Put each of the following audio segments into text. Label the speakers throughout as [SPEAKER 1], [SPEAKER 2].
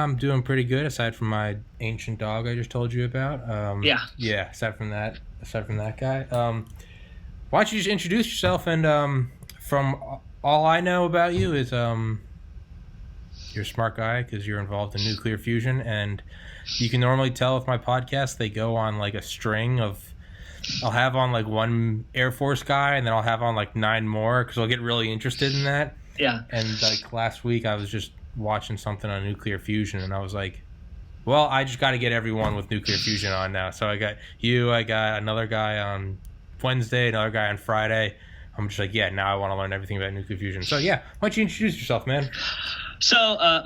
[SPEAKER 1] I'm doing pretty good, aside from my ancient dog I just told you about.
[SPEAKER 2] Yeah.
[SPEAKER 1] Yeah. Aside from that guy. Why don't you just introduce yourself? And from all I know about you is you're a smart guy because you're involved in nuclear fusion, and you can normally tell with my podcast they go on like a string of. I'll have on like one Air Force guy, and then I'll have on like 9 more because I'll get really interested in that.
[SPEAKER 2] Yeah.
[SPEAKER 1] And like last week, I was just watching something on nuclear fusion, and I was like, well, I just got to get everyone with nuclear fusion on now. So I got you, I got another guy on Wednesday, another guy on Friday. I'm just like, yeah, now I want to learn everything about nuclear fusion. So yeah, why don't you introduce yourself, man?
[SPEAKER 2] So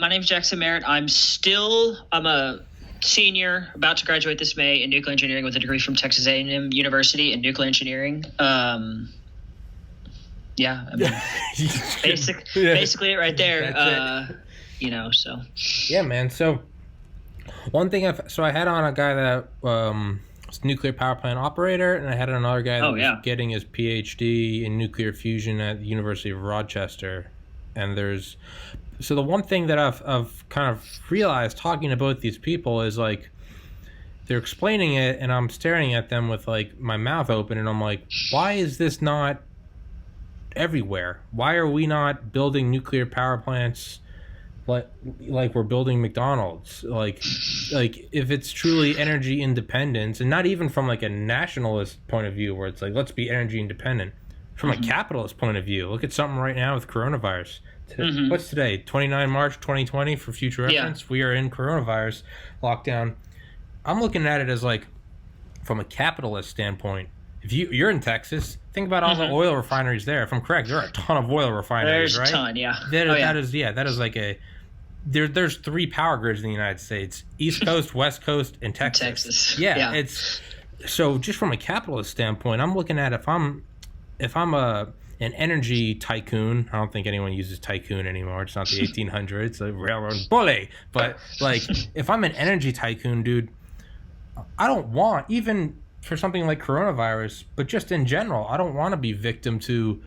[SPEAKER 2] my name's Jackson Meuret. I'm a senior, about to graduate this May in nuclear engineering with a degree from Texas A&M University in nuclear engineering. Yeah, I mean, basically it right there. So.
[SPEAKER 1] Yeah, man. So one thing I had on a guy that was a nuclear power plant operator, and I had another guy that was getting his PhD in nuclear fusion at the University of Rochester. And so the one thing that I've kind of realized talking to both these people is like they're explaining it, and I'm staring at them with like my mouth open, and I'm like, why is this not everywhere? Why are we not building nuclear power plants like we're building McDonald's? Like if it's truly energy independence, and not even from like a nationalist point of view where it's like let's be energy independent, from a capitalist point of view. Look at something right now with coronavirus. What's today? 29 March 2020 for future reference. Yeah. We are in coronavirus lockdown. I'm looking at it as like from a capitalist standpoint. If you're in Texas, think about all the oil refineries there. If I'm correct, there are a ton of oil refineries,
[SPEAKER 2] There's
[SPEAKER 1] right?
[SPEAKER 2] A ton, yeah.
[SPEAKER 1] That is like there's 3 power grids in the United States: East Coast, West Coast, and Texas. Yeah, it's so just from a capitalist standpoint, I'm looking at if I'm an energy tycoon. I don't think anyone uses tycoon anymore. It's not the 1800s. It's a railroad bully. But like, if I'm an energy tycoon, dude, I don't want, even for something like coronavirus, but just in general, I don't want to be victim to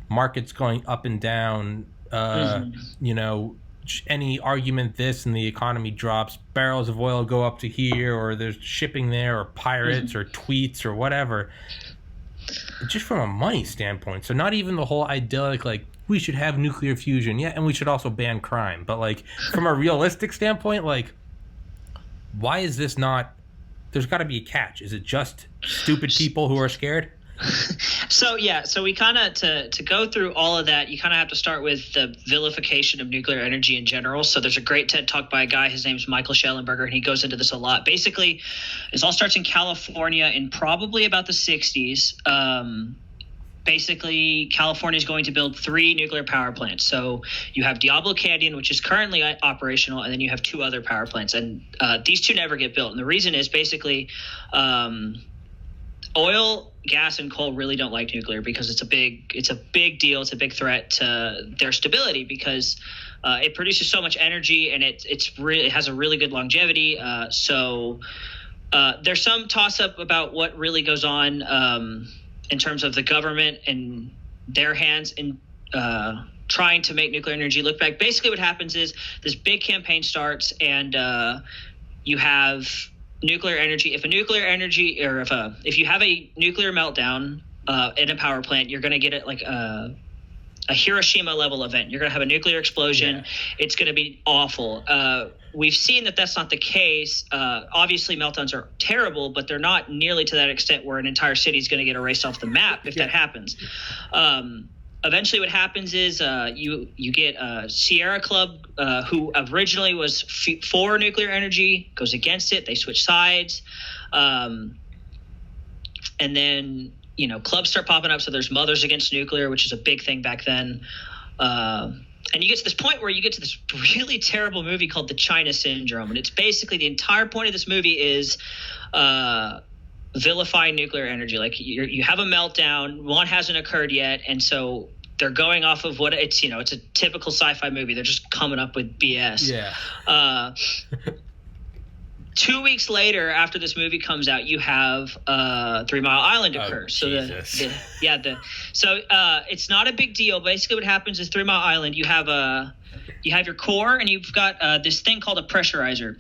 [SPEAKER 1] markets going up and down. Any argument this and the economy drops, barrels of oil go up to here, or there's shipping there, or pirates, or tweets, or whatever. Just from a money standpoint. So not even the whole idyllic, like, we should have nuclear fusion. Yeah, and we should also ban crime. But, like, from a realistic standpoint, like, why is this not... There's got to be a catch. Is it just stupid people who are scared?
[SPEAKER 2] So we kind of, to go through all of that, you kind of have to start with the vilification of nuclear energy in general. So there's a great TED Talk by a guy, his name's Michael Schellenberger, and he goes into this a lot. Basically, it all starts in California in probably about the 60s. Basically, California is going to build 3 nuclear power plants. So you have Diablo Canyon, which is currently operational, and then you have 2 other power plants. And these 2 never get built. And the reason is basically oil, gas, and coal really don't like nuclear because it's a big deal. It's a big threat to their stability because it produces so much energy, and it has a really good longevity. So there's some toss up about what really goes on in terms of the government and their hands in trying to make nuclear energy look back. Basically what happens is this big campaign starts, and you have nuclear energy. If you have a nuclear meltdown in a power plant, you're going to get it like a Hiroshima level event. You're going to have a nuclear explosion. Yeah. It's going to be awful. We've seen that that's not the case. Obviously, meltdowns are terrible, but they're not nearly to that extent where an entire city is going to get erased off the map if that happens. Eventually what happens is you get Sierra Club, who originally was for nuclear energy, goes against it. They switch sides. And then, clubs start popping up. So there's Mothers Against Nuclear, which is a big thing back then. And you get to this point where you get to this really terrible movie called The China Syndrome. And it's basically the entire point of this movie is vilifying nuclear energy. Like you have a meltdown, one hasn't occurred yet, and so they're going off of what it's a typical sci-fi movie. They're just coming up with BS.
[SPEAKER 1] Yeah.
[SPEAKER 2] 2 weeks later, after this movie comes out, you have 3 Mile Island occurs.
[SPEAKER 1] Oh,
[SPEAKER 2] so it's not a big deal. Basically, what happens is 3 Mile Island. You have you have your core, and you've got this thing called a pressurizer.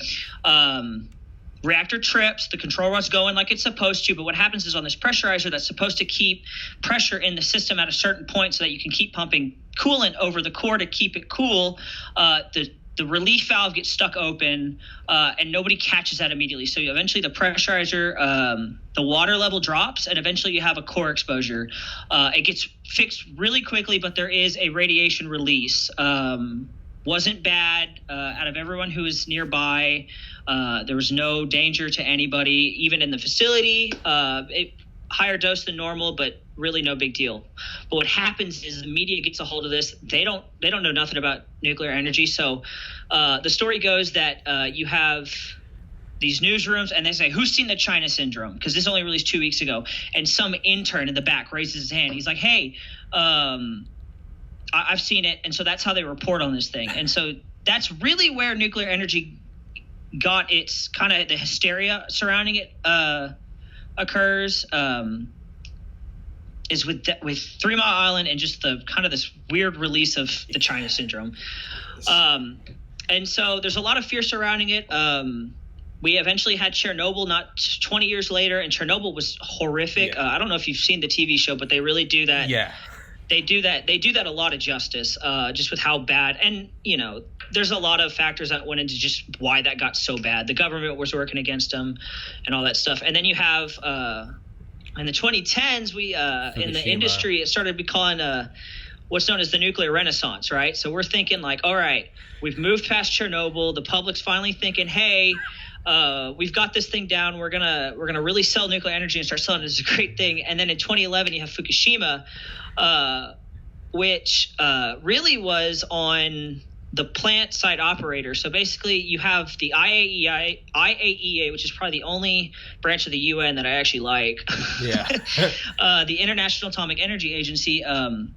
[SPEAKER 2] Reactor trips, the control rod's going like it's supposed to, but what happens is on this pressurizer that's supposed to keep pressure in the system at a certain point so that you can keep pumping coolant over the core to keep it cool, the relief valve gets stuck open, and nobody catches that immediately. So eventually the pressurizer, the water level drops, and eventually you have a core exposure. It gets fixed really quickly, but there is a radiation release. Wasn't bad out of everyone who was nearby. There was no danger to anybody, even in the facility. Higher dose than normal, but really no big deal. But what happens is the media gets a hold of this. They don't know nothing about nuclear energy. So the story goes that you have these newsrooms, and they say, who's seen the China syndrome? Because this only released 2 weeks ago. And some intern in the back raises his hand. He's like, hey, I've seen it. And so that's how they report on this thing. And so that's really where nuclear energy got its kind of the hysteria surrounding it occurs, is with 3 Mile Island and just the kind of this weird release of the China syndrome. And so there's a lot of fear surrounding it. We eventually had Chernobyl not 20 years later, and Chernobyl was horrific.
[SPEAKER 1] Yeah.
[SPEAKER 2] I don't know if you've seen the TV show, but they really do that.
[SPEAKER 1] Yeah.
[SPEAKER 2] They do that a lot of justice, just with how bad. And, there's a lot of factors that went into just why that got so bad. The government was working against them and all that stuff. And then you have in the 2010s, we in the industry, it started to be calling what's known as the nuclear renaissance, right? So we're thinking like, all right, we've moved past Chernobyl. The public's finally thinking, hey, we've got this thing down. We're gonna really sell nuclear energy and start selling it as a great thing. And then in 2011, you have Fukushima, which really was on the plant site operator. So basically, you have the IAEA, which is probably the only branch of the UN that I actually like.
[SPEAKER 1] Yeah.
[SPEAKER 2] The International Atomic Energy Agency. And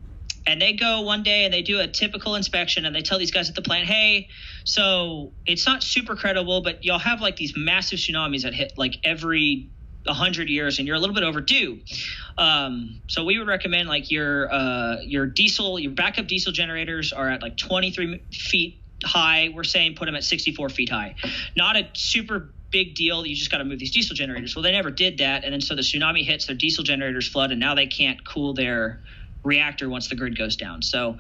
[SPEAKER 2] they go one day and they do a typical inspection, and they tell these guys at the plant, hey, so it's not super credible, but y'all have like these massive tsunamis that hit like every 100 years, and you're a little bit overdue. So we would recommend like your backup diesel generators are at like 23 feet high. We're saying put them at 64 feet high. Not a super big deal. You just got to move these diesel generators. Well, they never did that. And then so the tsunami hits, their diesel generators flood, and now they can't cool their reactor once the grid goes down. So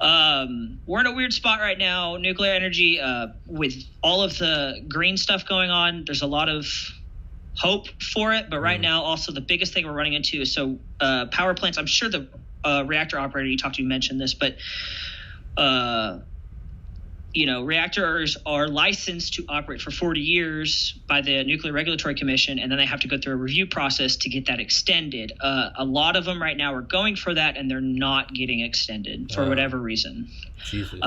[SPEAKER 2] we're in a weird spot right now. Nuclear energy, with all of the green stuff going on, there's a lot of hope for it. But right now, also the biggest thing we're running into is power plants. I'm sure the reactor operator you talked to mentioned this, but reactors are licensed to operate for 40 years by the Nuclear Regulatory Commission, and then they have to go through a review process to get that extended. A lot of them right now are going for that, and they're not getting extended for whatever reason.
[SPEAKER 1] Jesus.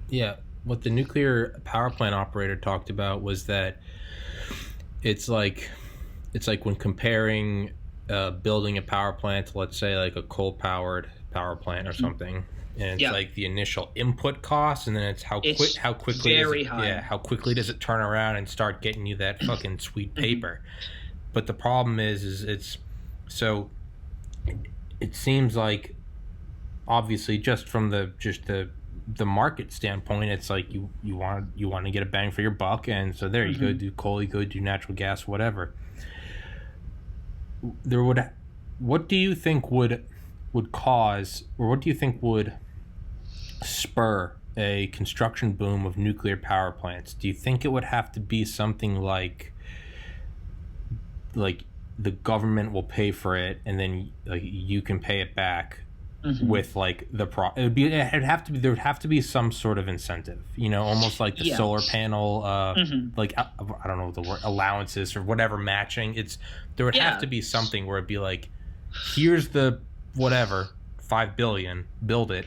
[SPEAKER 1] Yeah, what the nuclear power plant operator talked about was that it's like when comparing building a power plant to, let's say, like a coal-powered power plant or something. And it's like the initial input cost, and then it's how quickly how quickly does it turn around and start getting you that fucking sweet paper. But the problem is it seems like, obviously, just from the market standpoint, it's like you want to get a bang for your buck, and so there you go do coal, you go do natural gas, whatever. What do you think would cause, or what do you think would spur a construction boom of nuclear power plants? Do you think it would have to be something like the government will pay for it, and then like you can pay it back with like there would have to be some sort of incentive, almost like the solar panel, like I don't know the word, allowances or whatever, matching. There would have to be something where it'd be like, here's the whatever, $5 billion, build it.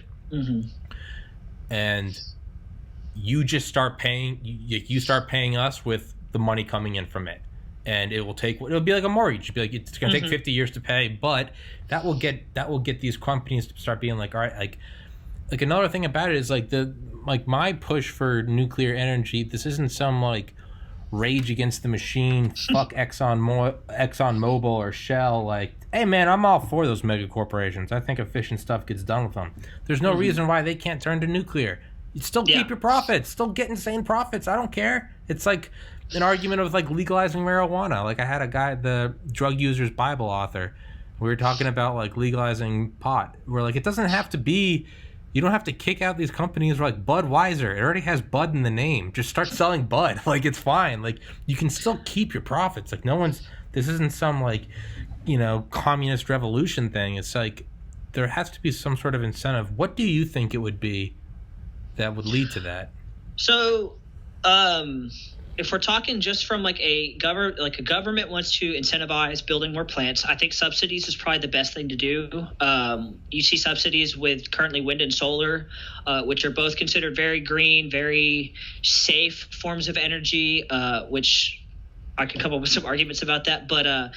[SPEAKER 1] And you just start paying. You start paying us with the money coming in from it, and it'll be like a mortgage. It'll be like it's going to take 50 years to pay, but that will get these companies to start being like, all right, like another thing about it is like my push for nuclear energy. This isn't some like Rage Against the Machine, fuck Exxon Mobil or Shell. Like, hey man, I'm all for those mega corporations. I think efficient stuff gets done with them. There's no reason why they can't turn to nuclear. You still keep your profits, still get insane profits. I don't care. It's like an argument of like legalizing marijuana. Like I had a guy, the Drug Users Bible author. We were talking about like legalizing pot. We're like, it doesn't have to be. You don't have to kick out these companies like Budweiser. It already has Bud in the name. Just start selling Bud. Like it's fine. Like you can still keep your profits. Like no one's. This isn't some like, communist revolution thing. It's like there has to be some sort of incentive. What do you think it would be that would lead to that?
[SPEAKER 2] So, if we're talking just from like a government wants to incentivize building more plants, I think subsidies is probably the best thing to do. You see subsidies with currently wind and solar, which are both considered very green, very safe forms of energy, which I could come up with some arguments about that. But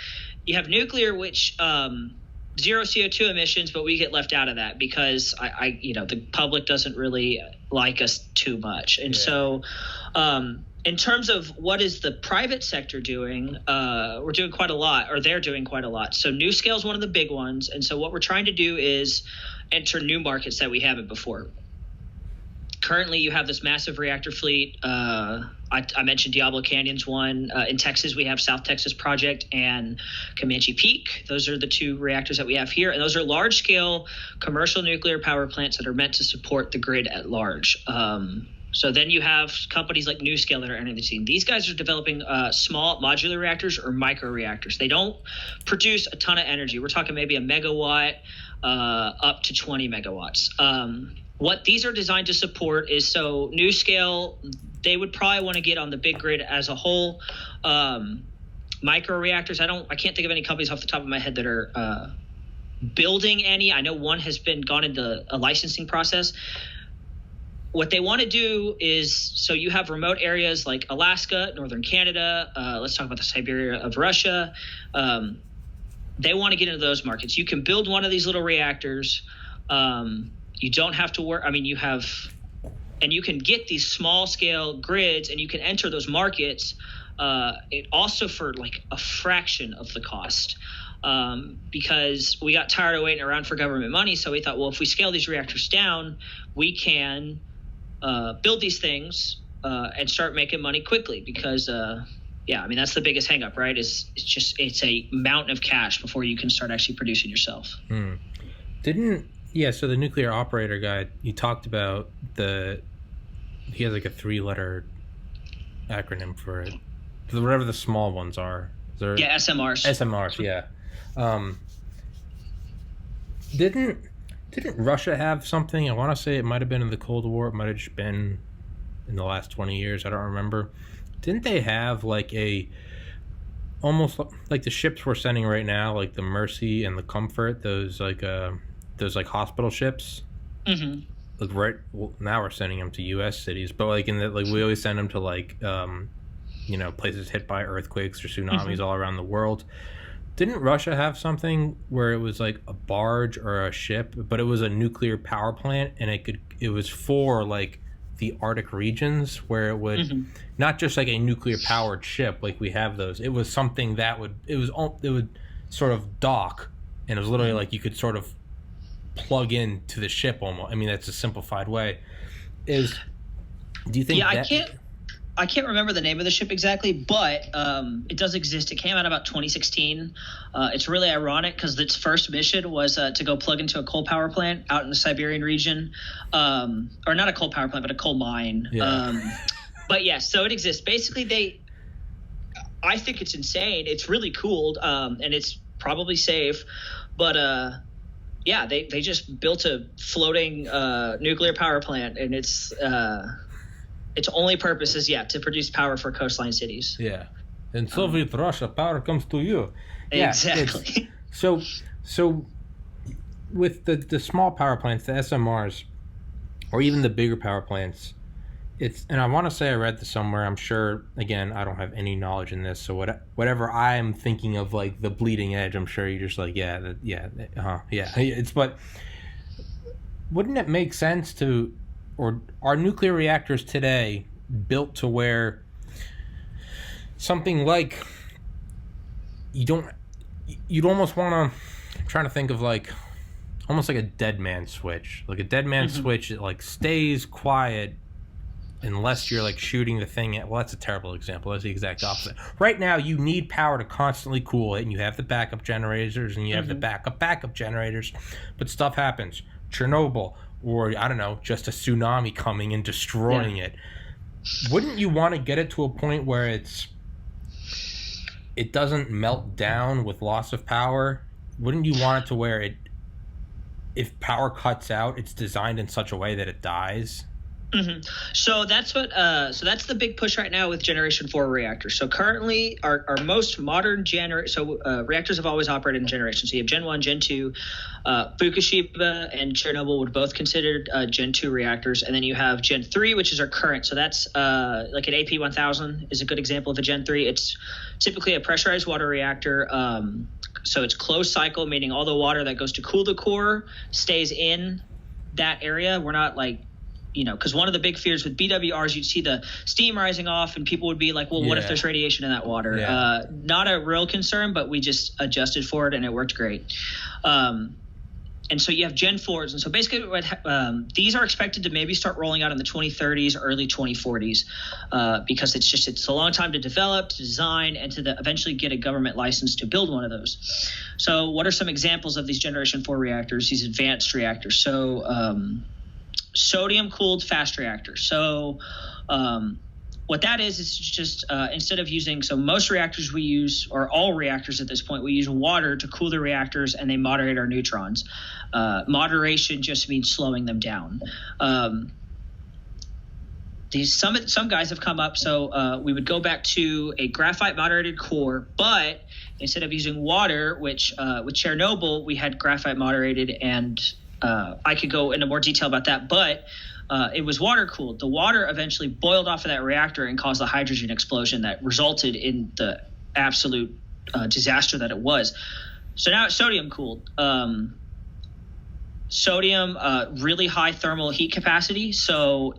[SPEAKER 2] you have nuclear, which zero CO2 emissions, but we get left out of that because the public doesn't really like us too much. And so in terms of what is the private sector doing, we're doing quite a lot, or they're doing quite a lot. So NuScale is one of the big ones. And so what we're trying to do is enter new markets that we haven't before. Currently, you have this massive reactor fleet. I mentioned Diablo Canyon's one. In Texas, we have South Texas Project and Comanche Peak. Those are the two reactors that we have here. And those are large-scale commercial nuclear power plants that are meant to support the grid at large. So then you have companies like NuScale that are entering the scene. These guys are developing small modular reactors or micro reactors. They don't produce a ton of energy. We're talking maybe a megawatt up to 20 megawatts. What these are designed to support is, so NuScale, they would probably want to get on the big grid as a whole. Micro reactors, I can't think of any companies off the top of my head that are building any. I know one has gone into a licensing process. What they want to do is, so you have remote areas like Alaska, northern Canada. Let's talk about the Siberia of Russia. They want to get into those markets. You can build one of these little reactors. You don't have to work. And you can get these small scale grids and you can enter those markets. It also for like a fraction of the cost. Because we got tired of waiting around for government money. So we thought, well, if we scale these reactors down, we can build these things and start making money quickly because, that's the biggest hang up, right? It's a mountain of cash before you can start actually producing yourself.
[SPEAKER 1] So the nuclear operator guy, you talked about he has like a 3-letter acronym for it. Whatever the small ones are.
[SPEAKER 2] SMRs.
[SPEAKER 1] SMRs, yeah. Didn't Russia have something? I want to say it might have been in the Cold War. It might have just been in the last 20 years. I don't remember. Didn't they have like almost like the ships we're sending right now, like the Mercy and the Comfort, those hospital ships? Mm-hmm. Like now we're sending them to U.S. cities, but like we always send them to like places hit by earthquakes or tsunamis all around the world. Didn't Russia have something where it was like a barge or a ship, but it was a nuclear power plant, and it was for like the Arctic regions where it would not just like a nuclear powered ship like we have those. It was something that would sort of dock, and it was literally like you could sort of plug into the ship almost. I mean, that's a simplified way. Do you think?
[SPEAKER 2] Yeah, I can't remember the name of the ship exactly, but it does exist. It came out about 2016. It's really ironic because its first mission was to go plug into a coal power plant out in the Siberian region, or not a coal power plant, but a coal mine. Yeah. But yes, so it exists. Basically, I think it's insane. It's really cool, and it's probably safe, but they just built a floating nuclear power plant, and its only purpose is to produce power for coastline cities.
[SPEAKER 1] Yeah, in Soviet Russia, power comes to you.
[SPEAKER 2] Exactly.
[SPEAKER 1] So with the small power plants, the SMRs, or even the bigger power plants, and I want to say I read this somewhere. I'm sure, again, I don't have any knowledge in this, so whatever I'm thinking of, like the bleeding edge, I'm sure you're just like, but wouldn't it make sense or are nuclear reactors today built to where something like you'd almost want to. I'm trying to think of like almost like a dead man switch. Like a dead man switch, it like stays quiet unless you're like shooting the thing at. Well, that's a terrible example. That's the exact opposite. Right now, you need power to constantly cool it, and you have the backup generators, and you have the backup generators. But stuff happens. Chernobyl, or I don't know, just a tsunami coming and destroying it. Wouldn't you want to get it to a point where it doesn't melt down with loss of power? Wouldn't you want it to where if power cuts out, it's designed in such a way that it dies?
[SPEAKER 2] So that's what. So that's the big push right now with Generation 4 reactors. So currently, our most modern reactors have always operated in generations. So you have Gen 1, Gen 2, Fukushima and Chernobyl would both considered Gen 2 reactors, and then you have Gen 3, which is our current. So that's like an AP1000 is a good example of a Gen 3. It's typically a pressurized water reactor. So it's closed cycle, meaning all the water that goes to cool the core stays in that area. We're not like, because one of the big fears with BWRs, you'd see the steam rising off and people would be like, well, what if there's radiation in that water? Yeah. Not a real concern, but we just adjusted for it and it worked great. And so you have Gen 4s. And so basically these are expected to maybe start rolling out in the 2030s, early 2040s, because it's a long time to develop, to design, and to eventually get a government license to build one of those. So what are some examples of these Generation 4 reactors, these advanced reactors? So sodium-cooled fast reactor. So what that is just instead of using – so most reactors we use, or all reactors at this point, we use water to cool the reactors, and they moderate our neutrons. Moderation just means slowing them down. Some guys have come up, so we would go back to a graphite moderated core, but instead of using water, which with Chernobyl we had graphite moderated, and I could go into more detail about that, but it was water cooled. The water eventually boiled off of that reactor and caused a hydrogen explosion that resulted in the absolute disaster that it was. So now it's sodium cooled. Sodium, really high thermal heat capacity. So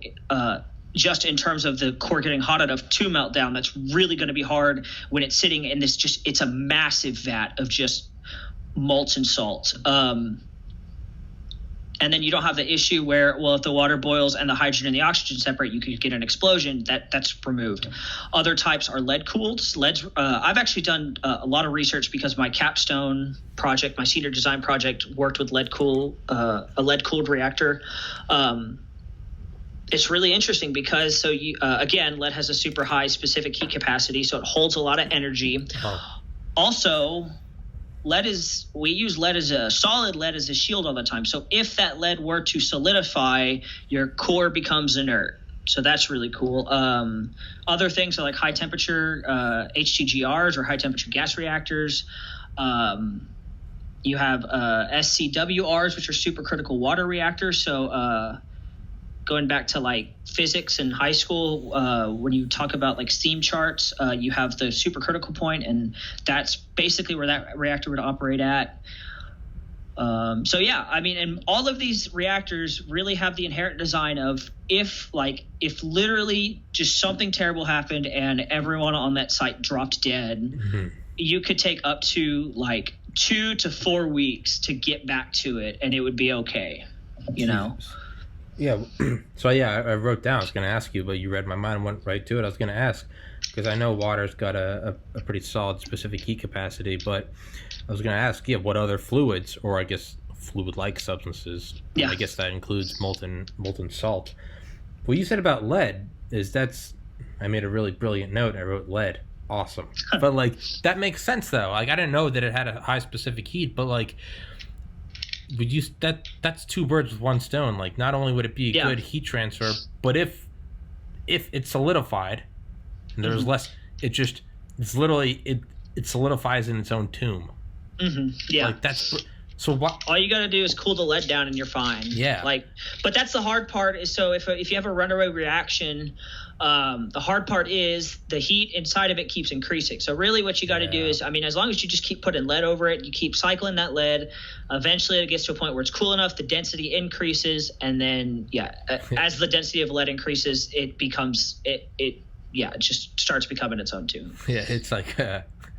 [SPEAKER 2] just in terms of the core getting hot enough to melt down, that's really going to be hard when it's sitting in this it's a massive vat of just molten salt. And then you don't have the issue where, well, if the water boils and the hydrogen and the oxygen separate, you could get an explosion. That's removed. Other types are lead cooled. I've actually done a lot of research because my capstone project, my senior design project, worked with a lead cooled reactor. It's really interesting because again, lead has a super high specific heat capacity, so it holds a lot of energy. Oh. Also, we use lead as a solid lead as a shield all the time. So if that lead were to solidify, your core becomes inert. So that's really cool. Other things are like high temperature HTGRs or high temperature gas reactors. You have SCWRs, which are supercritical water reactors. So going back to like physics in high school, when you talk about like steam charts, you have the supercritical point, and that's basically where that reactor would operate at. So yeah, I mean, and all of these reactors really have the inherent design of if literally just something terrible happened and everyone on that site dropped dead, you could take up to like 2 to 4 weeks to get back to it, and it would be okay,
[SPEAKER 1] Yeah, so I wrote down, I was going to ask you, but you read my mind and went right to it. I was going to ask, because I know water's got a pretty solid specific heat capacity, but I was going to ask, what other fluids, or I guess fluid-like substances, I guess that includes molten salt. What you said about lead I made a really brilliant note. I wrote lead. Awesome. But, like, that makes sense, though. Like, I didn't know that it had a high specific heat, but, like, that's two birds with one stone. Like, not only would it be a good heat transfer, but if it's solidified and there's less, it solidifies in its own tomb. Like, that's so what
[SPEAKER 2] all you got to do is cool the lead down and you're fine. But that's the hard part is, so if you have a runaway reaction, the hard part is the heat inside of it keeps increasing. So really what you got to do is, I mean, as long as you just keep putting lead over it, you keep cycling that lead, eventually it gets to a point where it's cool enough, the density increases, and then as the density of lead increases, it becomes it just starts becoming its own tomb.
[SPEAKER 1] It's like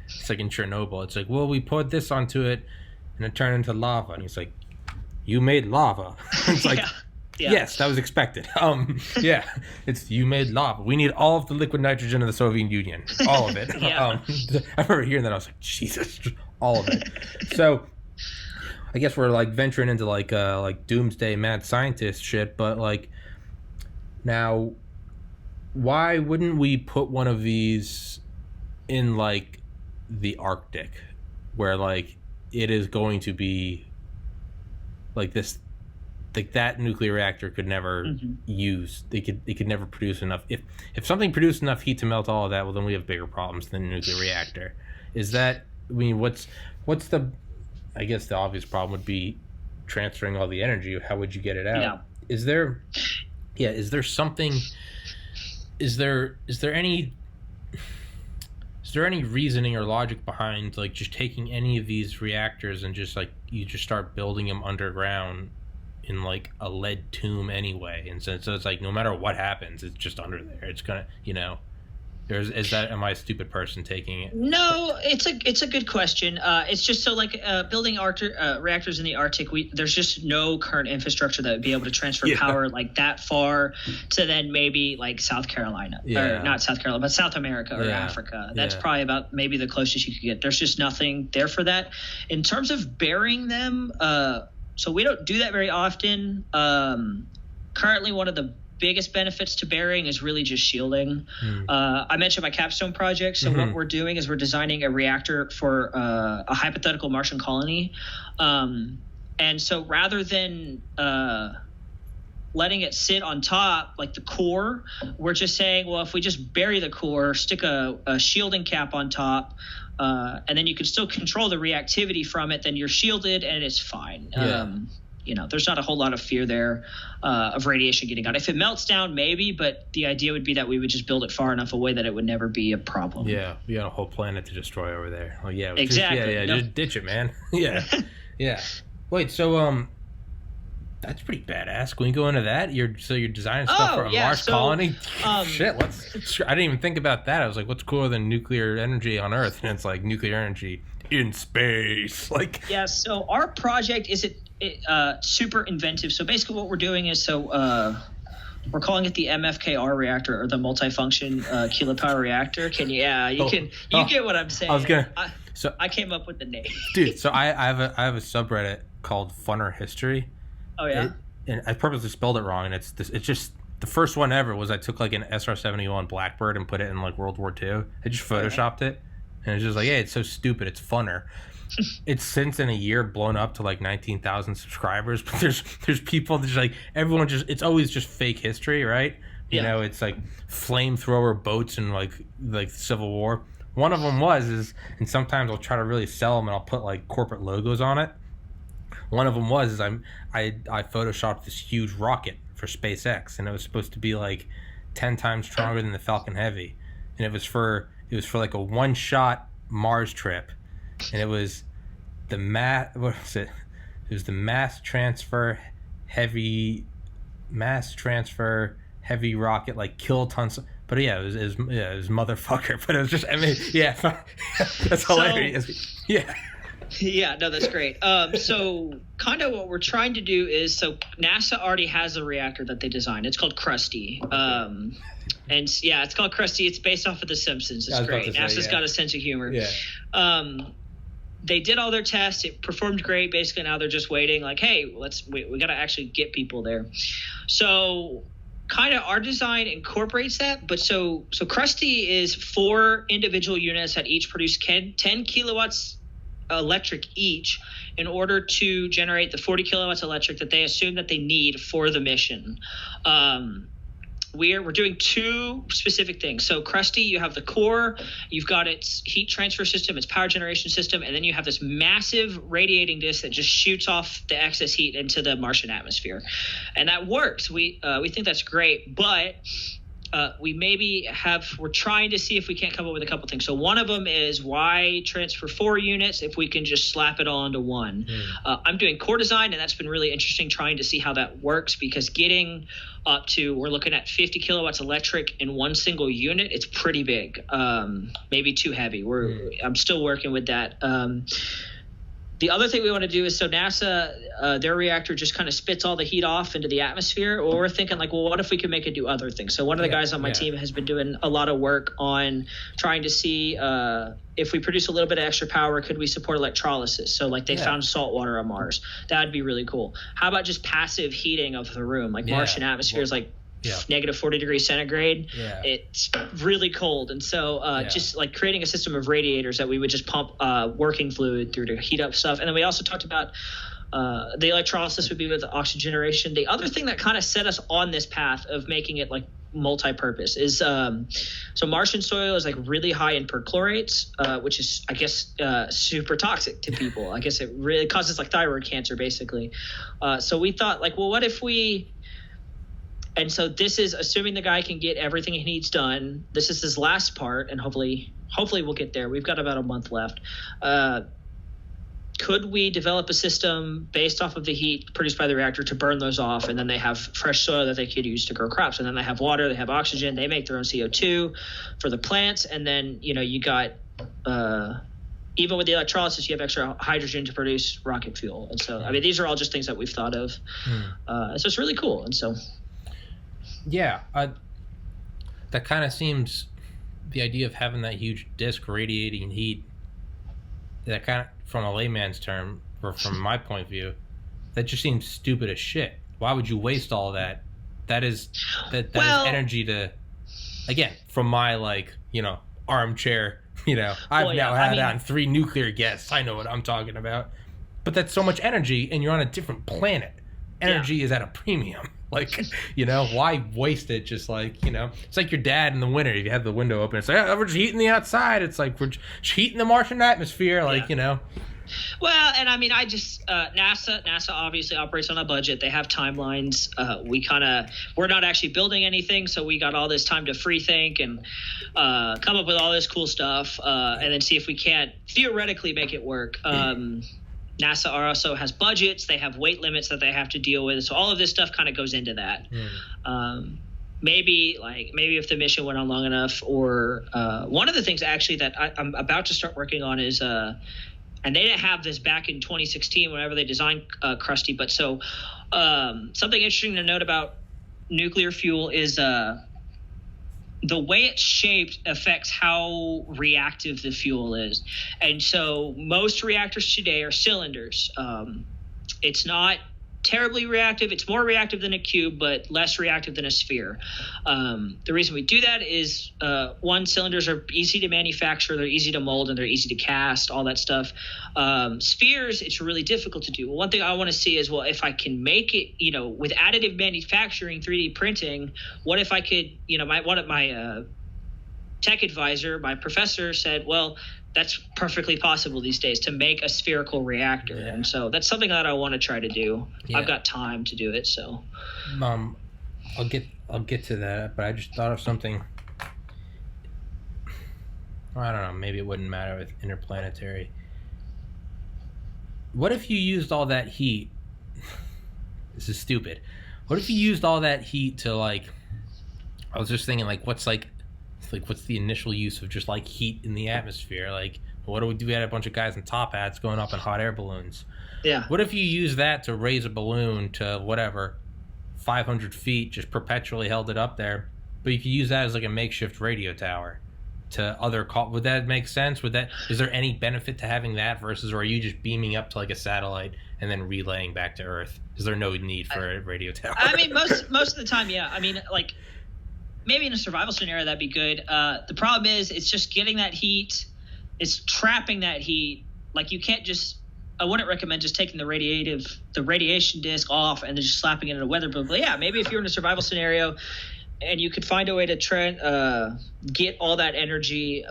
[SPEAKER 1] It's like in Chernobyl. It's like, well, we poured this onto it, and it turned into lava. And he's like, you made lava. It's like, yes, that was expected. Yeah, it's you made lava. We need all of the liquid nitrogen in the Soviet Union, all of it. I remember hearing that. I was like, Jesus, all of it. So, I guess we're like venturing into like doomsday mad scientist shit. But like, now, why wouldn't we put one of these in like the Arctic, where like it is going to be like this? Like that nuclear reactor could never use. It could never produce enough. If something produced enough heat to melt all of that, well, then we have bigger problems than a nuclear reactor. Is that? I mean, what's the? I guess the obvious problem would be transferring all the energy. How would you get it out?
[SPEAKER 2] Yeah.
[SPEAKER 1] Is there something? Is there any reasoning or logic behind like just taking any of these reactors and just like you just start building them underground in like a lead tomb anyway, and so it's like no matter what happens, it's just under there. It's gonna, am I a stupid person taking it?
[SPEAKER 2] No, it's a good question. It's just so like building reactors in the Arctic. There's just no current infrastructure that would be able to transfer power like that far to then maybe like South Carolina or not South Carolina, but South America or Africa. That's probably about maybe the closest you could get. There's just nothing there for that. In terms of burying them, so we don't do that very often. Currently, one of the biggest benefits to burying is really just shielding. I mentioned my capstone project. So what we're doing is we're designing a reactor for a hypothetical Martian colony. And so rather than letting it sit on top, like the core, we're just saying, well, if we just bury the core, stick a shielding cap on top, and then you can still control the reactivity from it, then you're shielded and it's fine. There's not a whole lot of fear there of radiation getting out. If it melts down, maybe, but the idea would be that we would just build it far enough away that it would never be a problem.
[SPEAKER 1] Yeah, we got a whole planet to destroy over there. Oh yeah,
[SPEAKER 2] exactly.
[SPEAKER 1] Just ditch it, man. Yeah. Wait, so that's pretty badass. Can we go into that? You're designing stuff for a Mars colony? Shit, I didn't even think about that. I was like, what's cooler than nuclear energy on Earth? And it's like nuclear energy in space. Like,
[SPEAKER 2] yeah. So our project is super inventive. So basically, what we're doing is we're calling it the MFKR reactor, or the multifunction kilopower reactor. You get what I'm saying? I came up with the name,
[SPEAKER 1] dude. So I have a subreddit called Funner History.
[SPEAKER 2] Oh yeah.
[SPEAKER 1] And I purposely spelled it wrong, and it's just the first one ever was I took like an SR-71 Blackbird and put it in like World War II. I just photoshopped it, and it's just like, hey, it's so stupid, it's funner. It's since in a year blown up to like 19,000 subscribers, but there's people that's like everyone just it's always just fake history, right? You know, it's like flamethrower boats and like Civil War. One of them and sometimes I'll try to really sell them and I'll put like corporate logos on it. One of them I photoshopped this huge rocket for SpaceX, and it was supposed to be like 10 times stronger than the Falcon Heavy, and it was for like a one-shot Mars trip, and it was the It was the mass transfer heavy rocket, like kilotons. But yeah, it was motherfucker. But it was just, I mean, yeah, that's hilarious.
[SPEAKER 2] Yeah, no, that's great. So kind of what we're trying to do is, so NASA already has a reactor that they designed. It's called Krusty. And yeah, it's called Krusty. It's based off of The Simpsons. It's great. NASA's got a sense of humor. Yeah. They did all their tests. It performed great. Basically, now they're just waiting. Like, hey, we got to actually get people there. So kind of our design incorporates that. But so Krusty is 4 individual units that each produce 10 kilowatts electric each in order to generate the 40 kilowatts electric that they assume that they need for the mission. We're doing 2 specific things. So Krusty, you have the core, you've got its heat transfer system, its power generation system, and then you have this massive radiating disk that just shoots off the excess heat into the Martian atmosphere. And that works. We think that's great, but we're trying to see if we can't come up with a couple things. So one of them is why transfer 4 units if we can just slap it all into one. I'm doing core design, and that's been really interesting trying to see how that works, because getting up to, we're looking at 50 kilowatts electric in one single unit. It's pretty big, maybe too heavy. I'm still working with that. The other thing we want to do is, so NASA, their reactor just kind of spits all the heat off into the atmosphere. Well, we're thinking like, well, what if we could make it do other things? So one of the guys on my team has been doing a lot of work on trying to see if we produce a little bit of extra power, could we support electrolysis? So like they found salt water on Mars. That would be really cool. How about just passive heating of the room? Like Martian atmosphere is like negative 40 degrees centigrade. It's really cold, and so just like creating a system of radiators that we would just pump working fluid through to heat up stuff. And then we also talked about the electrolysis would be with the oxygenation. The other thing that kind of set us on this path of making it like multi-purpose is so Martian soil is like really high in perchlorates, which is I guess super toxic to people. I guess it really causes like thyroid cancer basically. So we thought like, well, what if we, and so this is assuming the guy can get everything he needs done. This is his last part, and hopefully we'll get there. We've got about a month left. Could we develop a system based off of the heat produced by the reactor to burn those off, and then they have fresh soil that they could use to grow crops, and then they have water, they have oxygen, they make their own CO2 for the plants, and then you got even with the electrolysis, you have extra hydrogen to produce rocket fuel. And so I mean these are all just things that we've thought of. So it's really cool, and so.
[SPEAKER 1] Yeah, that kind of seems, the idea of having that huge disk radiating heat, that kind of, from a layman's term, or from my point of view, that just seems stupid as shit. Why would you waste all that? That is is energy to, again, from my armchair, I've had on 3 nuclear guests. I know what I'm talking about. But that's so much energy, and you're on a different planet. Energy is at a premium. Why waste it? Just it's like your dad in the winter. If you have the window open, it's like, we're just heating the outside. It's like we're just heating the Martian atmosphere.
[SPEAKER 2] Well, and I mean, NASA obviously operates on a budget. They have timelines. We're not actually building anything, so we got all this time to free think and come up with all this cool stuff, and then see if we can't theoretically make it work. NASA also has budgets. They have weight limits that they have to deal with. So all of this stuff kind of goes into that. Maybe if the mission went on long enough, or one of the things actually that I'm about to start working on is, and they didn't have this back in 2016 whenever they designed Krusty, but so something interesting to note about nuclear fuel is the way it's shaped affects how reactive the fuel is. And so most reactors today are cylinders. It's not terribly reactive. It's more reactive than a cube, but less reactive than a sphere. The reason we do that is, one, cylinders are easy to manufacture, they're easy to mold, and they're easy to cast, all that stuff. Spheres, it's really difficult to do. One thing I want to see is, well, if I can make it, with additive manufacturing, 3D printing, what if I could, one of my tech advisor, my professor said, well, that's perfectly possible these days to make a spherical reactor. Yeah. And so that's something that I want to try to do. Yeah. I've got time to do it. So,
[SPEAKER 1] I'll get to that, but I just thought of something. I don't know. Maybe it wouldn't matter with interplanetary. What if you used all that heat? This is stupid. What if you used all that heat to I was just thinking what's the initial use of just heat in the atmosphere? What do we do? We had a bunch of guys in top hats going up in hot air balloons.
[SPEAKER 2] Yeah.
[SPEAKER 1] What if you use that to raise a balloon to 500 feet, just perpetually held it up there, but you could use that as a makeshift radio tower to other would that make sense? Is there any benefit to having that versus, or are you just beaming up to a satellite and then relaying back to Earth? Is there no need for a radio tower?
[SPEAKER 2] I mean, most of the time, yeah. I mean, maybe in a survival scenario that'd be good. The problem is it's just getting that heat. It's trapping that heat. You can't just. I wouldn't recommend just taking the radiation disk off and then just slapping it in a weather balloon. But yeah, maybe if you're in a survival scenario and you could find a way to get all that energy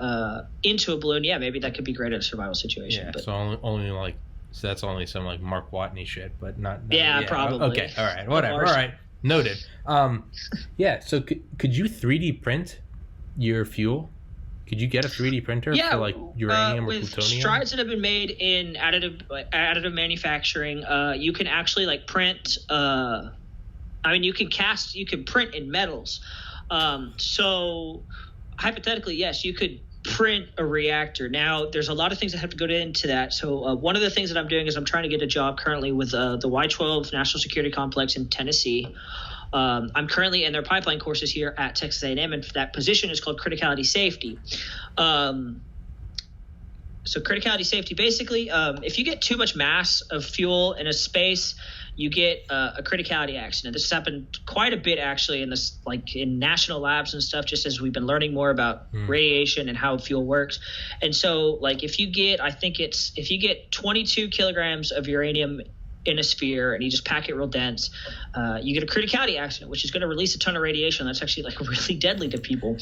[SPEAKER 2] into a balloon, yeah, maybe that could be great in a survival situation.
[SPEAKER 1] Yeah, but, so that's only some Mark Watney shit, but not.
[SPEAKER 2] Yeah, probably.
[SPEAKER 1] Okay, all right, whatever. All right. Noted. Yeah. So could you 3D print your fuel? Could you get a 3D printer for like uranium or
[SPEAKER 2] with
[SPEAKER 1] plutonium?
[SPEAKER 2] strides that have been made in additive manufacturing, you can actually like print. You can print in metals. So hypothetically, yes, you could print a reactor. Now, there's a lot of things that have to go into that. So one of the things that I'm doing is I'm trying to get a job currently with the Y-12 National Security Complex in Tennessee. I'm currently in their pipeline courses here at Texas A&M, and that position is called criticality safety. So criticality safety, basically, if you get too much mass of fuel in a space, you get a criticality accident. This has happened quite a bit, actually, in national labs and stuff, just as we've been learning more about radiation and how fuel works. And so, like, if you get 22 kilograms of uranium in a sphere and you just pack it real dense, you get a criticality accident, which is going to release a ton of radiation. That's actually like really deadly to people.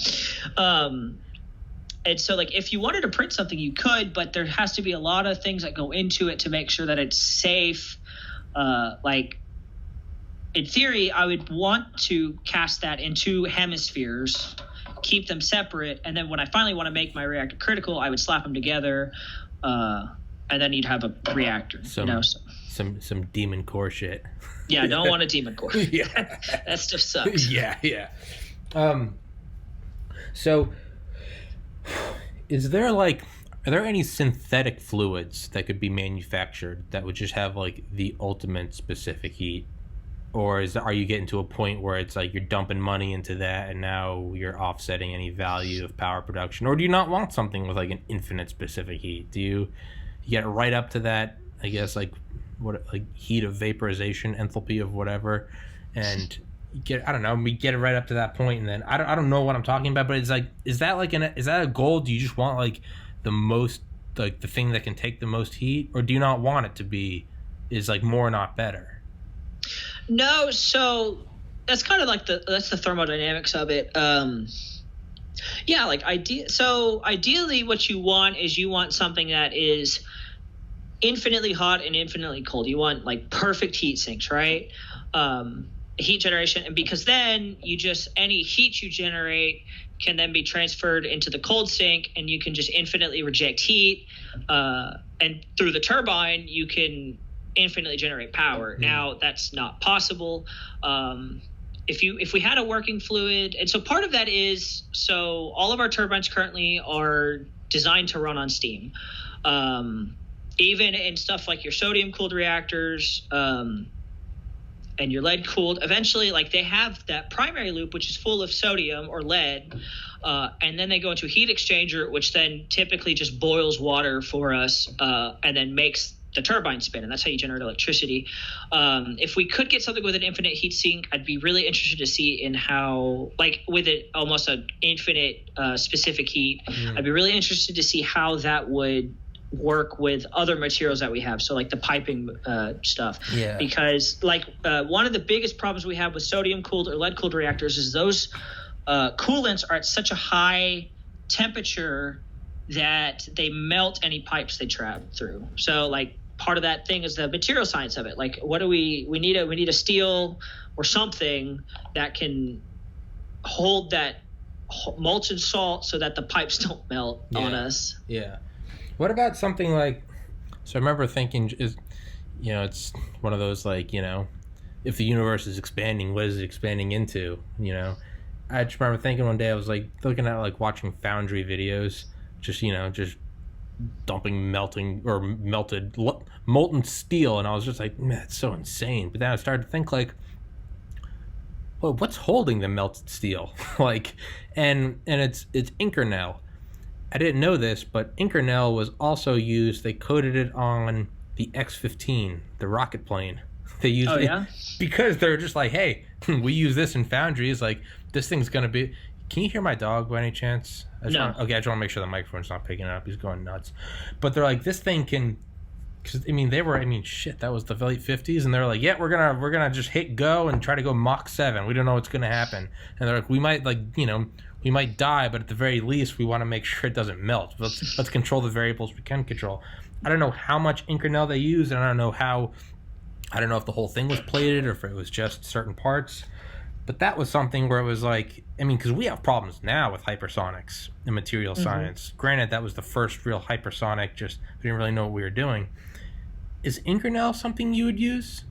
[SPEAKER 2] And so, like, if you wanted to print something, you could, but there has to be a lot of things that go into it to make sure that it's safe. Like, in theory, I would want to cast that into hemispheres, keep them separate, and then when I finally want to make my reactor critical, I would slap them together, and then you'd have a reactor.
[SPEAKER 1] Some demon core shit.
[SPEAKER 2] Yeah, I don't want a demon core.
[SPEAKER 1] Yeah.
[SPEAKER 2] That stuff sucks.
[SPEAKER 1] Yeah. So, are there any synthetic fluids that could be manufactured that would just have like the ultimate specific heat? Or are you getting to a point where it's like you're dumping money into that and now you're offsetting any value of power production? Or do you not want something with like an infinite specific heat? Do you get it right up to that, I guess, like heat of vaporization, enthalpy of whatever, and we get it right up to that point, and then I don't know what I'm talking about, but it's like, is that a goal? Do you just want like the most, like the thing that can take the most heat, or do you not want it to be is like more not better?
[SPEAKER 2] No, so that's kind of like that's the thermodynamics of it. Yeah, like ideally what you want is you want something that is infinitely hot and infinitely cold. You want like perfect heat sinks, right? Heat generation, and because then any heat you generate can then be transferred into the cold sink, and you can just infinitely reject heat, and through the turbine you can infinitely generate power. Now that's not possible. If we had a working fluid, and so part of that is, so all of our turbines currently are designed to run on steam. Even in stuff like your sodium cooled reactors, and your lead cooled, eventually, like, they have that primary loop, which is full of sodium or lead, and then they go into a heat exchanger, which then typically just boils water for us, and then makes the turbine spin, and that's how you generate electricity. If we could get something with an infinite heat sink, I'd be really interested to see in how, like, with it almost an infinite specific heat, I'd be really interested to see how that would work with other materials that we have, so like the piping stuff. Yeah. Because like one of the biggest problems we have with sodium cooled or lead cooled reactors is those coolants are at such a high temperature that they melt any pipes they travel through. So like part of that thing is the material science of it. Like, what do we need a steel or something that can hold that molten salt so that the pipes don't melt on us.
[SPEAKER 1] Yeah. What about something like, so I remember thinking, it's one of those, like, if the universe is expanding, what is it expanding into? I just remember thinking one day, I was like looking at like watching foundry videos, just dumping melted molten steel, and I was just like, man, it's so insane. But then I started to think like, well, what's holding the melted steel? Like, and it's Inconel. I didn't know this, but Inconel was also used. They coated it on the X-15, the rocket plane. They used it because they're just like, hey, we use this in foundries. Like, this thing's gonna be. Can you hear my dog by any chance?
[SPEAKER 2] No.
[SPEAKER 1] I just want to make sure the microphone's not picking it up. He's going nuts. But they're like, this thing can. Because that was the late 50s, and they're like, yeah, we're gonna just hit go and try to go Mach 7. We don't know what's gonna happen, and they're like, we might die, but at the very least, we want to make sure it doesn't melt. Let's control the variables we can control. I don't know how much Inconel they used, and I don't know if the whole thing was plated or if it was just certain parts. But that was something where it was like, I mean, because we have problems now with hypersonics and material science. Granted, that was the first real hypersonic, just we didn't really know what we were doing. Is Inconel something you would use?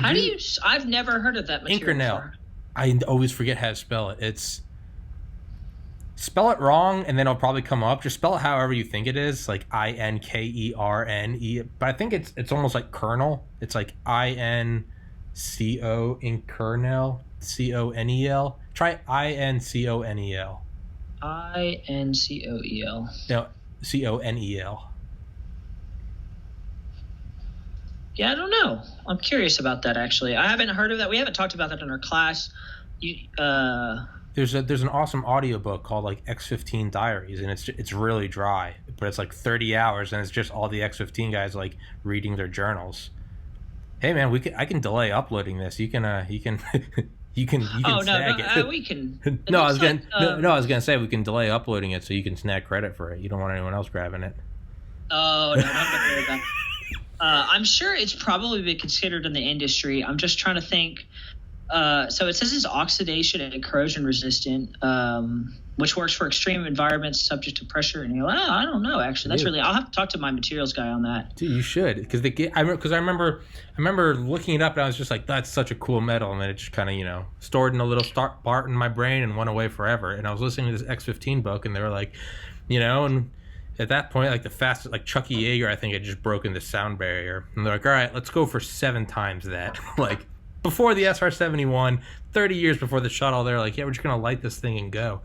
[SPEAKER 2] I've never heard of that material
[SPEAKER 1] Inconel.
[SPEAKER 2] before.
[SPEAKER 1] I always forget how to spell it. Spell it wrong, and then it'll probably come up. Just spell it however you think it is, like Inkerne. But I think it's almost like kernel. It's like INCO, Inconel, CONEL. Try INCONEL.
[SPEAKER 2] INCOEL.
[SPEAKER 1] No, CONEL.
[SPEAKER 2] Yeah, I don't know. I'm curious about that, actually. I haven't heard of that. We haven't talked about that in our class.
[SPEAKER 1] There's an awesome audiobook called like X-15 Diaries, and it's really dry, but it's like 30 hours, and it's just all the X-15 guys like reading their journals. Hey man, I can delay uploading this. You can snag it.
[SPEAKER 2] We can.
[SPEAKER 1] I was gonna say we can delay uploading it so you can snag credit for it. You don't want anyone else grabbing it.
[SPEAKER 2] Oh no, not gonna do that. I'm sure it's probably been considered in the industry. I'm just trying to think. So it says it's oxidation and corrosion resistant, which works for extreme environments subject to pressure. And you're like, I don't know, actually. I'll have to talk to my materials guy on that.
[SPEAKER 1] Dude, you should. Because I remember looking it up, and I was just like, that's such a cool metal. And then it just kind of, stored in a little part in my brain and went away forever. And I was listening to this X-15 book, and they were like, and at that point, like the fastest, like Chucky Yeager, I think had just broken the sound barrier. And they're like, all right, let's go for 7 times that. Like, before the SR-71, 30 years before the shuttle, they're like, yeah, we're just going to light this thing and go.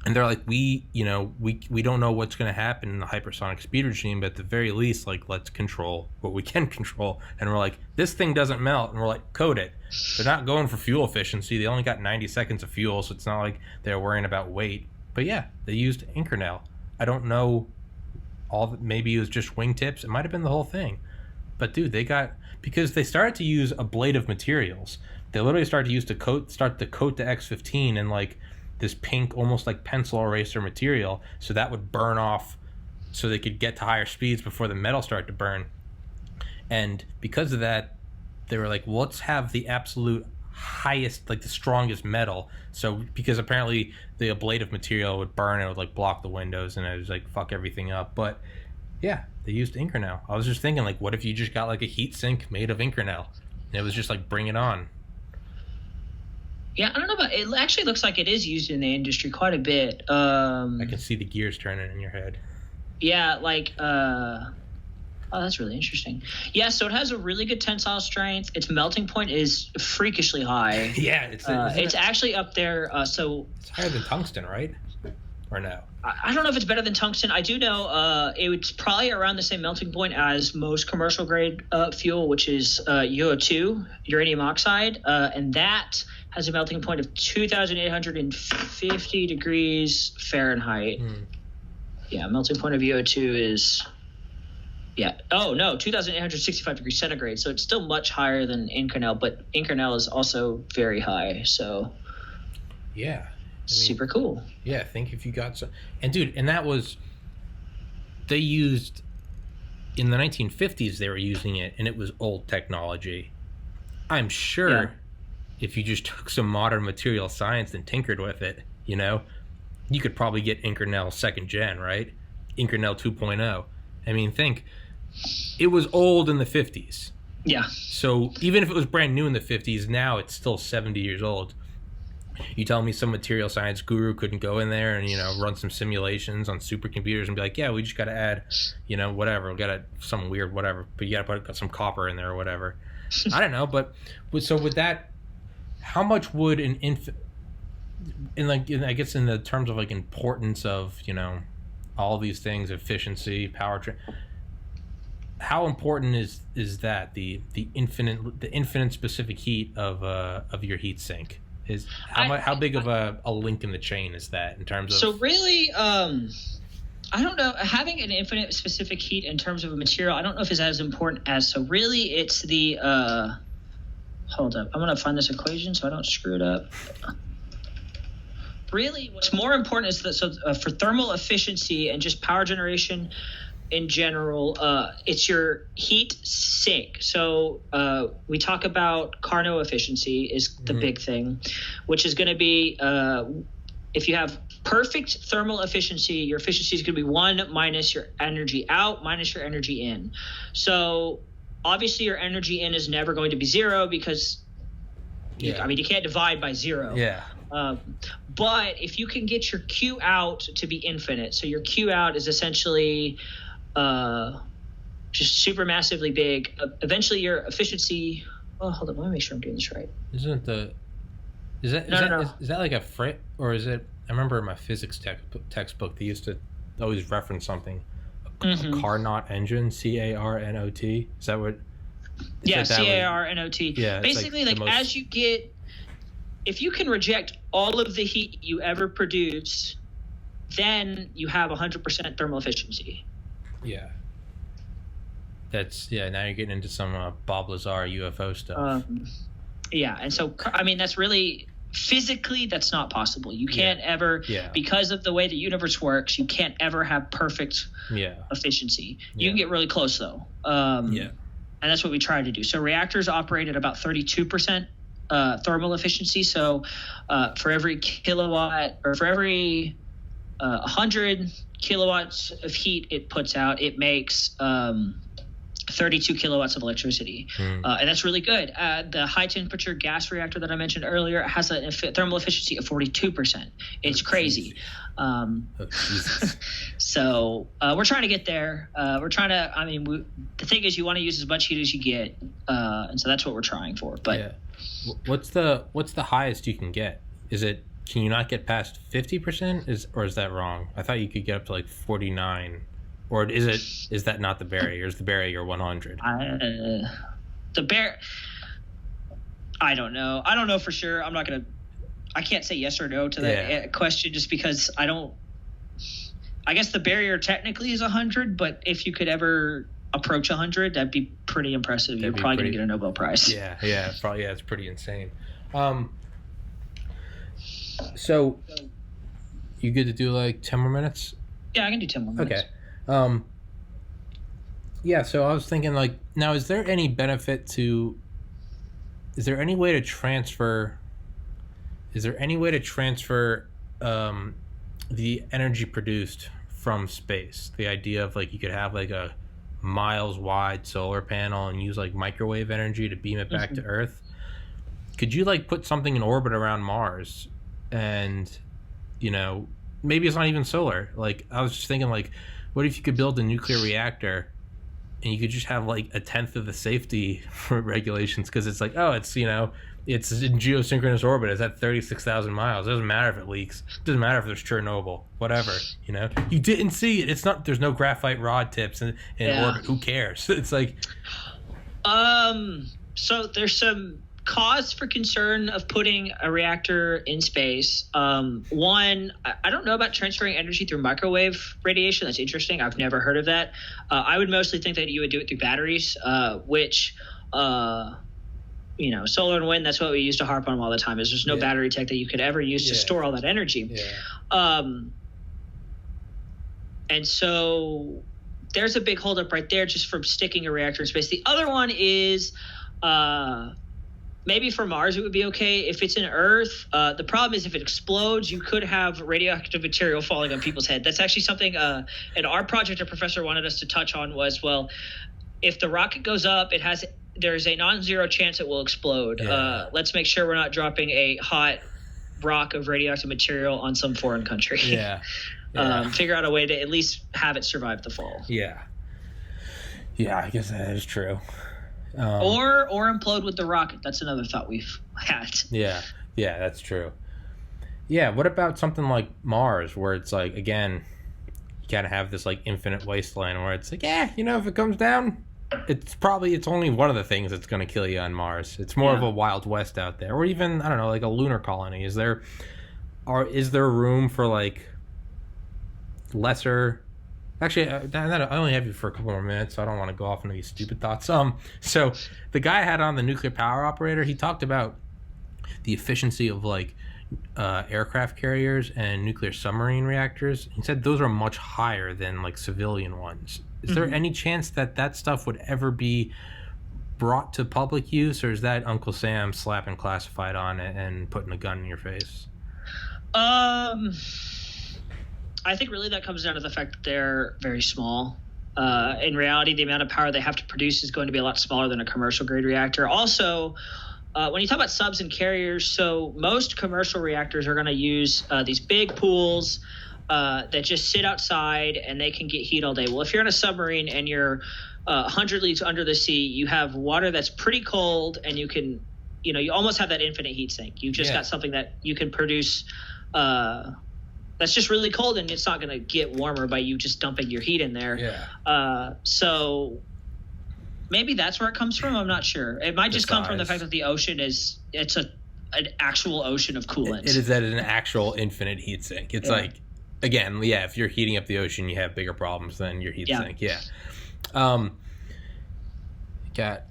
[SPEAKER 1] And they're like, we don't know what's going to happen in the hypersonic speed regime, but at the very least, like, let's control what we can control. And we're like, this thing doesn't melt. And we're like, code it. They're not going for fuel efficiency. They only got 90 seconds of fuel, so it's not like they're worrying about weight. But yeah, they used Inconel. I don't know maybe it was just wingtips. It might have been the whole thing. But dude, because they started to use ablative materials. They literally started to start to coat the X-15 in like this pink, almost like pencil eraser material, so that would burn off, so they could get to higher speeds before the metal started to burn. And because of that, they were like, well, let's have the absolute highest, like the strongest metal. So because apparently the ablative material would burn, it would like block the windows, and it was like fuck everything up. But yeah, they used Inconel. I was just thinking, like, what if you just got like a heat sink made of Inconel, and it was just like, bring it on.
[SPEAKER 2] Yeah, I don't know, but it actually looks like it is used in the industry quite a bit. I
[SPEAKER 1] can see the gears turning in your head.
[SPEAKER 2] Yeah, like, oh, that's really interesting. Yeah, so it has a really good tensile strength. Its melting point is freakishly high.
[SPEAKER 1] Yeah,
[SPEAKER 2] it's actually up there. So
[SPEAKER 1] it's higher than tungsten, right? Or no?
[SPEAKER 2] I don't know if it's better than tungsten. I do know it's probably around the same melting point as most commercial grade fuel, which is UO2, uranium oxide, and that has a melting point of 2,850 degrees Fahrenheit. Yeah, melting point of UO2 is, 2,865 degrees centigrade. So it's still much higher than Inconel, but Inconel is also very high. So
[SPEAKER 1] yeah,
[SPEAKER 2] super cool.
[SPEAKER 1] Yeah, I think if you got some, and dude, and that was, they used in the 1950s. They were using it, and it was old technology. I'm sure. Yeah. If you just took some modern material science and tinkered with it, you could probably get Inconel second gen, right? Inconel 2.0. I mean, think, it was old in the 50s.
[SPEAKER 2] Yeah.
[SPEAKER 1] So even if it was brand new in the 50s, now it's still 70 years old. You tell me some material science guru couldn't go in there and, run some simulations on supercomputers and be like, yeah, we just got to add, whatever. We got to some weird whatever, but you got to put some copper in there or whatever. I don't know, but so with that, how much would I guess in the terms of like importance of, all these things, efficiency, power, how important is that the infinite specific heat of your heat sink? Is how big of a link in the chain is that in terms of?
[SPEAKER 2] So really, I don't know. Having an infinite specific heat in terms of a material, I don't know if it's as important as. So really, it's the. Hold up. I'm going to find this equation so I don't screw it up. Really, what's more important is that for thermal efficiency and just power generation, in general, it's your heat sink. So we talk about Carnot efficiency is the big thing, which is going to be if you have perfect thermal efficiency, your efficiency is going to be 1 minus your energy out minus your energy in. So obviously your energy in is never going to be 0 because you can't divide by 0.
[SPEAKER 1] Yeah.
[SPEAKER 2] But if you can get your Q out to be infinite, so your Q out is essentially just super massively big. Eventually your efficiency. Oh, hold on. Let me make sure I'm doing this right.
[SPEAKER 1] Is that like a frit, or is it? I remember in my physics textbook they used to always reference something. A Carnot engine, Carnot. Is that what?
[SPEAKER 2] Yeah, Carnot. Yeah. Basically, like as you get, if you can reject all of the heat you ever produce, then you have 100% thermal efficiency.
[SPEAKER 1] Yeah. Now you're getting into some Bob Lazar UFO stuff.
[SPEAKER 2] And so I mean that's really physically that's not possible. You can't ever because of the way the universe works, you can't ever have perfect efficiency. You can get really close though. And that's what we try to do. So reactors operate at about 32% thermal efficiency. So for every kilowatt or for every 100 kilowatts of heat it puts out, it makes 32 kilowatts of electricity. And that's really good. The high temperature gas reactor that I mentioned earlier has a thermal efficiency of 42%. It's crazy. So we're trying to get there. The thing is you want to use as much heat as you get. And so that's what we're trying for. But
[SPEAKER 1] what's the highest you can get? Can you not get past 50%? Or is that wrong? I thought you could get up to like 49. Or is that not the barrier? Is the barrier 100?
[SPEAKER 2] I don't know. I don't know for sure. I can't say yes or no to that question just because I guess the barrier technically is 100, but if you could ever approach 100, that'd be pretty impressive. You're probably going to get a Nobel Prize.
[SPEAKER 1] Yeah, probably. Yeah, it's pretty insane. So you good to do like 10 more minutes?
[SPEAKER 2] Yeah, I can do 10 more minutes.
[SPEAKER 1] Okay. So I was thinking, like, now, is there any way to transfer the energy produced from space? The idea of, like, you could have, like, a miles wide solar panel and use, like, microwave energy to beam it back to Earth. Could you, like, put something in orbit around Mars and, maybe it's not even solar. Like, I was just thinking, like, what if you could build a nuclear reactor and you could just have like 1/10 of the safety regulations because it's like, it's in geosynchronous orbit. It's at 36,000 miles. It doesn't matter if it leaks. It doesn't matter if there's Chernobyl. Whatever. You didn't see it. It's not. There's no graphite rod tips in orbit. Who cares? It's like.
[SPEAKER 2] So there's some cause for concern of putting a reactor in space. One, I don't know about transferring energy through microwave radiation. That's interesting. I've never heard of that. I would mostly think that you would do it through batteries, which, solar and wind, that's what we used to harp on all the time, is there's no battery tech that you could ever use to store all that energy. And so there's a big holdup right there just from sticking a reactor in space. The other one is maybe for Mars it would be okay. If it's in Earth, the problem is if it explodes, you could have radioactive material falling on people's head. That's actually something in our project a professor wanted us to touch on was, well, if the rocket goes up, there's a non-zero chance it will explode. Let's make sure we're not dropping a hot rock of radioactive material on some foreign country. Figure out a way to at least have it survive the fall.
[SPEAKER 1] Yeah, I guess that is true.
[SPEAKER 2] Or implode with the rocket. That's another thought we've had.
[SPEAKER 1] Yeah, that's true. Yeah, what about something like Mars, where it's like, again, you kind of have this like infinite wasteland where it's like, if it comes down, it's only one of the things that's going to kill you on Mars. It's more of a Wild West out there, or even, I don't know, like a lunar colony. Is there room for like lesser? Actually, I only have you for a couple more minutes, so I don't want to go off into these stupid thoughts. So the guy I had on, the nuclear power operator, he talked about the efficiency of like aircraft carriers and nuclear submarine reactors. He said those are much higher than like civilian ones. Is there any chance that that stuff would ever be brought to public use, or is that Uncle Sam slapping classified on it and putting a gun in your face?
[SPEAKER 2] I think really that comes down to the fact that they're very small. In reality, the amount of power they have to produce is going to be a lot smaller than a commercial grade reactor. Also, when you talk about subs and carriers, so most commercial reactors are going to use these big pools that just sit outside and they can get heat all day. Well, if you're in a submarine and you're 100 leagues under the sea, you have water that's pretty cold, and you can, you almost have that infinite heat sink. You've just got something that you can produce that's just really cold, and it's not going to get warmer by you just dumping your heat in there.
[SPEAKER 1] Yeah.
[SPEAKER 2] So maybe that's where it comes from. I'm not sure. It might just come from the fact that the ocean it's an actual ocean of coolant.
[SPEAKER 1] It is at an actual infinite heat sink. It's like, again, if you're heating up the ocean, you have bigger problems than your heat sink. Yeah. Got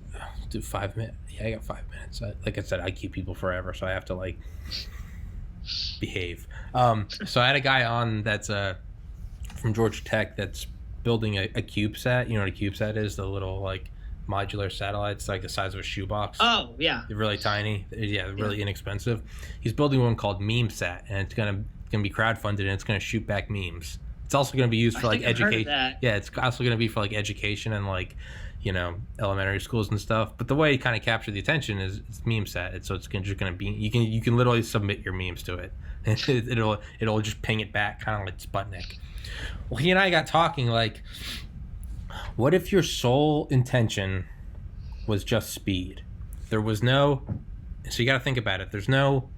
[SPEAKER 1] 5 minutes. Yeah, I got 5 minutes. Like I said, I keep people forever, so I have to behave. So I had a guy on that's from Georgia Tech that's building a CubeSat. You know what a CubeSat is? The little modular satellites, like the size of a shoebox.
[SPEAKER 2] Oh yeah,
[SPEAKER 1] they're really tiny. Yeah, really inexpensive. He's building one called MemeSat, and it's gonna be crowdfunded, and it's gonna shoot back memes. It's also gonna be used for education. Yeah, it's also gonna be for education and elementary schools and stuff. But the way it kind of captured the attention is it's MemeSat. So it's just gonna be you can literally submit your memes to it, and it'll just ping it back, kind of like Sputnik. Well, he and I got talking what if your sole intention was just speed? There was no, so you got to think about it. There's no,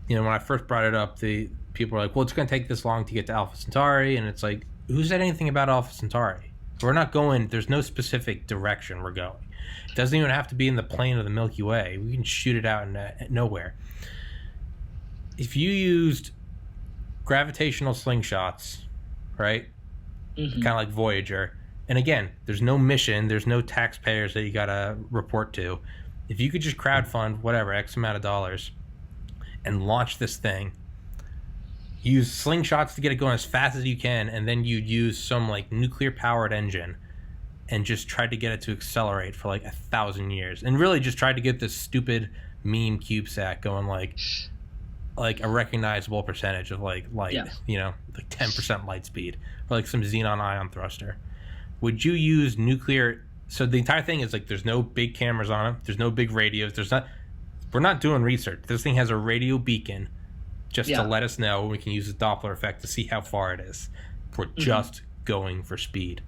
[SPEAKER 1] when I first brought it up, the people were like, well, it's going to take this long to get to Alpha Centauri. And it's like, who said anything about Alpha Centauri? We're not going, there's no specific direction we're going. It doesn't even have to be in the plane of the Milky Way. We can shoot it out in nowhere. If you used gravitational slingshots, right? Kind of like Voyager. And again, there's no mission, there's no taxpayers that you gotta report to. If you could just crowdfund whatever X amount of dollars and launch this thing, use slingshots to get it going as fast as you can, and then you'd use some nuclear powered engine and just try to get it to accelerate for 1,000 years, and really just try to get this stupid meme CubeSat going a recognizable percentage of light, 10% light speed, or some xenon ion thruster. Would you use nuclear? So the entire thing is there's no big cameras on it. There's no big radios. We're not doing research. This thing has a radio beacon just to let us know. We can use the Doppler effect to see how far it is. We're just going for speed.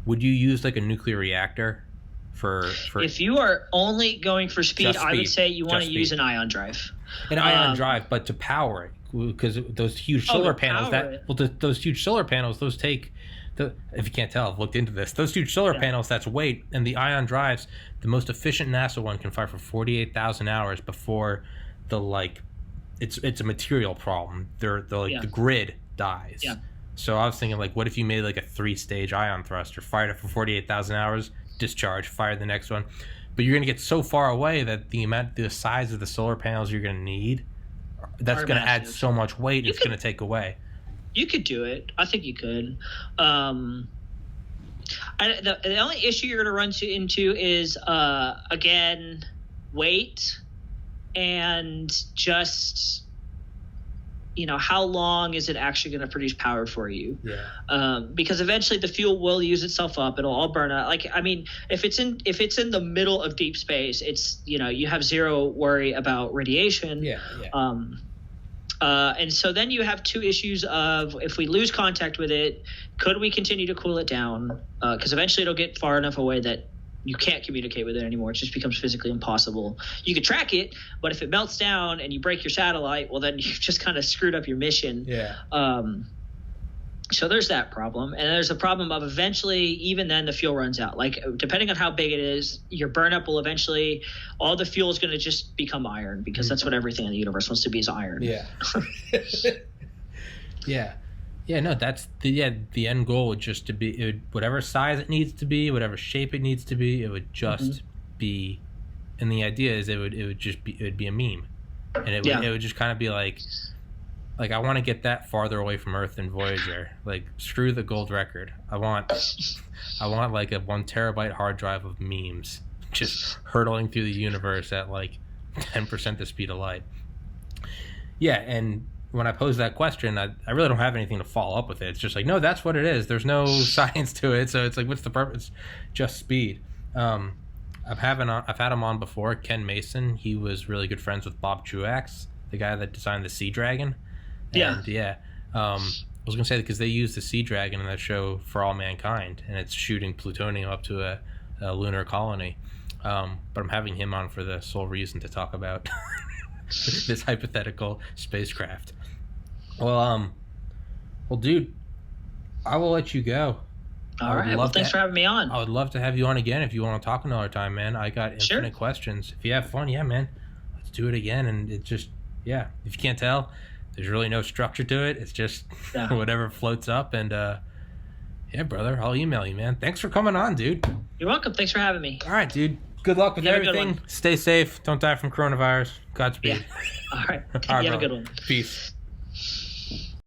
[SPEAKER 1] Would you use a nuclear reactor for?
[SPEAKER 2] If you are only going for speed, I would say you want to use an ion drive.
[SPEAKER 1] An ion drive, but to power it, because those huge solar panels. Those huge solar panels, those take. If you can't tell, I've looked into this. Those huge solar panels, that's weight, and the ion drives. The most efficient NASA one can fire for 48,000 hours before it's a material problem. The grid dies. Yeah. So I was thinking what if you made a 3-stage ion thruster, fired it for 48,000 hours, discharge, fire the next one. But you're going to get so far away that the size of the solar panels you're going to need, that's going to add so much weight, it's going to take away.
[SPEAKER 2] You could do it. I think you could. The only issue you're going to run into is, again, weight and just, how long is it actually going to produce power for you?
[SPEAKER 1] Yeah.
[SPEAKER 2] Because eventually the fuel will use itself up. It'll all burn out. If it's in the middle of deep space, it's, you have zero worry about radiation.
[SPEAKER 1] Yeah.
[SPEAKER 2] And so then you have two issues of, if we lose contact with it, could we continue to cool it down? Because eventually it'll get far enough away that you can't communicate with it anymore. It just becomes physically impossible. You could track it, but if it melts down and you break your satellite, well, then you've just kind of screwed up your mission.
[SPEAKER 1] Yeah.
[SPEAKER 2] So there's that problem. And there's a problem of eventually, even then, the fuel runs out. Depending on how big it is, your burnup will eventually, all the fuel is going to just become iron, because that's what everything in the universe wants to be, is iron.
[SPEAKER 1] Yeah. Yeah, no, that's the end goal would just to be, whatever size it needs to be, whatever shape it needs to be, it would just be, and the idea is it would be a meme. and it would just kind of be like I want to get that farther away from Earth than Voyager. Like, screw the gold record. I want like a 1 terabyte hard drive of memes just hurtling through the universe at like 10% the speed of light. Yeah, and when I pose that question, I really don't have anything to follow up with it. It's just like, no, that's what it is. There's no science to it. So it's like, what's the purpose? Just speed. I've had him on before, Ken Mason. He was really good friends with Bob Truax, the guy that designed the Sea Dragon. And I was gonna say, because they use the Sea Dragon in that show For All Mankind, and it's shooting plutonium up to a lunar colony. But I'm having him on for the sole reason to talk about this hypothetical spacecraft. Well, dude, I will let you go.
[SPEAKER 2] All right. Well, thanks for having me on.
[SPEAKER 1] I would love to have you on again if you want to talk another time, man. I got infinite questions. If you have fun, yeah, man, let's do it again. And it just, if you can't tell, there's really no structure to it. It's just whatever floats up. And brother, I'll email you, man. Thanks for coming on, dude.
[SPEAKER 2] You're welcome. Thanks for having me.
[SPEAKER 1] All right, dude. Good luck with everything. Stay safe. Don't die from coronavirus. Godspeed.
[SPEAKER 2] Yeah. All right.
[SPEAKER 1] All right,
[SPEAKER 2] you have a good one.
[SPEAKER 1] Peace.